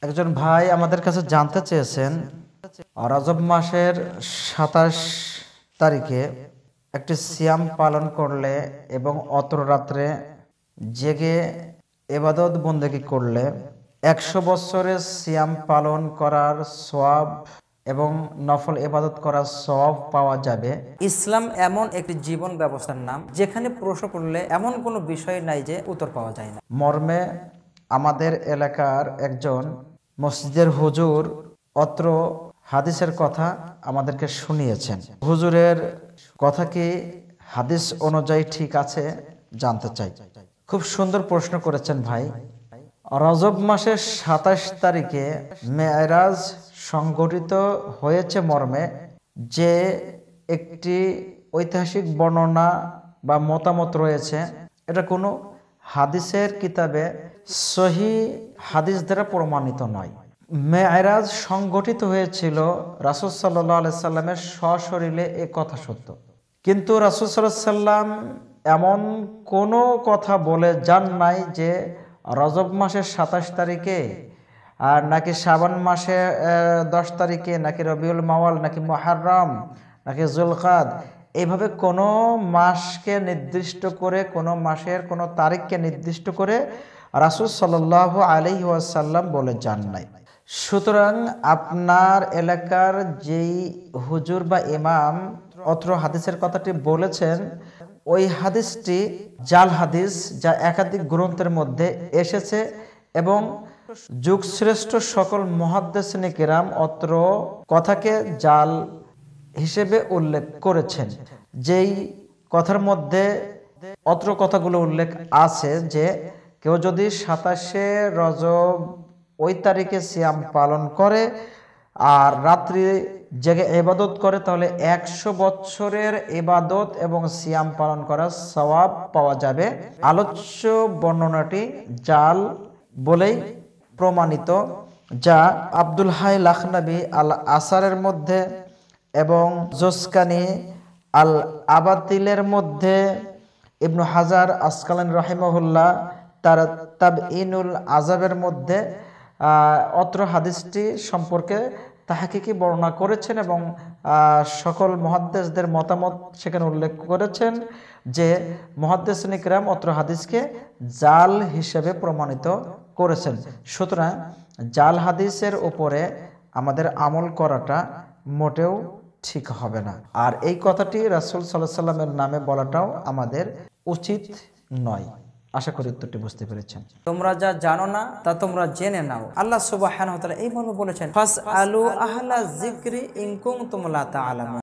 একজন ভাই আমাদের কাছে জানতে চেয়েছেন, রজব মাসের ২৭ তারিখে একটি সিয়াম পালন করলে এবং অত্র রাত্রে জেগে ইবাদত বন্দেগী করলে ১০০ বছরের সিয়াম পালন করার সওয়াব এবং নফল ইবাদত করার সওয়াব পাওয়া যাবে। ইসলাম এমন একটি জীবন ব্যবস্থার নাম যেখানে প্রশ্ন করলে এমন কোনো বিষয় নাই যে উত্তর পাওয়া যায় না। মর্মে আমাদের এলাকার একজন মসজিদের হুজুর অত্র হাদিসের কথা আমাদেরকে শুনিয়েছেন। হুজুরের কথা কি হাদিস অনুযায়ী ঠিক আছে জানতে চাই। খুব সুন্দর প্রশ্ন করেছেন ভাই। রজব মাসের ২৭ তারিখে মেরাজ সংঘটিত হয়েছে মর্মে যে একটি ঐতিহাসিক বর্ণনা বা মতামত রয়েছে, এটা কোনো হাদিসের কিতাবে সহি হাদিস দ্বারা প্রমাণিত নয়। মেরাজ সংঘটিত হয়েছিল রাসূল সাল্লাল্লাহু আলাইহি সাল্লামের সশরীরে, এ কথা সত্য, কিন্তু রাসূল সাল্লাল্লাহু আলাইহি সাল্লাম এমন কোনো কথা বলে যান নাই যে রজব মাসের ২৭ তারিখে আর নাকি শাবান মাসে ১০ তারিখে নাকি রবিউল মাওয়াল নাকি মুহররম নাকি যুলকাদ, এইভাবে কোনো মাসকে নির্দিষ্ট করে, কোনো মাসের কোনো তারিখকে নির্দিষ্ট করে রাসূল সাল্লাল্লাহু আলাইহি ওয়াসাল্লাম বলে যান নাই। সুতরাং আপনার এলাকার যেই হুজুর বা ইমাম অত্র হাদিসের কথাটি বলেছেন, ওই হাদিসটি জাল হাদিস, যা একাধিক গ্রন্থের মধ্যে এসেছে এবং যুগশ্রেষ্ঠ সকল মুহাদ্দিসিন কিরাম অত্র কথাকে জাল হিসেবে উল্লেখ করেছেন। যেই কথার মধ্যে অত্র কথাগুলো উল্লেখ আছে যে কেউ যদি ২৭শে রজব ওই তারিখে সিয়াম পালন করে আর রাত্রি জেগে ইবাদত করে, তাহলে ১০০ বছরের ইবাদত এবং সিয়াম পালন করার সওয়াব পাওয়া যাবে। আলোচ্য বর্ণনাটি জাল বলেই প্রমাণিত, যা আব্দুল হাই লাখনবী আল আসারের মধ্যে এবং জোসকানি আল আবাতিলের মধ্যে, ইবনু হাজার আসকালানি রাহিমাহুল্লাহ তার তাবঈনুল আযাবের মধ্যে অত্র হাদিসটি সম্পর্কে তাহকিকি বর্ণনা করেছেন এবং সকল মুহাদ্দিসদের মতামত সেখানে উল্লেখ করেছেন যে মুহাদ্দিসিন কিরাম অত্র হাদিসকে জাল হিসেবে প্রমাণিত করেছেন। সুতরাং জাল হাদিসের উপরে আমাদের আমল করাটা মোটেও ঠিক হবে না, আর এই কথাটি রাসূল সাল্লাল্লাহু আলাইহি সাল্লামের নামে বলাটাও আমাদের উচিত নয়। আশা করি উত্তরটি বুঝতে পেরেছেন। তোমরা যা জানো না তা তোমরা জেনে নাও। আল্লাহ সুবহানাহু ওয়া তাআলা এইভাবে বলেছেন, ফাসআলু আহলা যিকরি ইন কুনতুম লা তা'লামুন।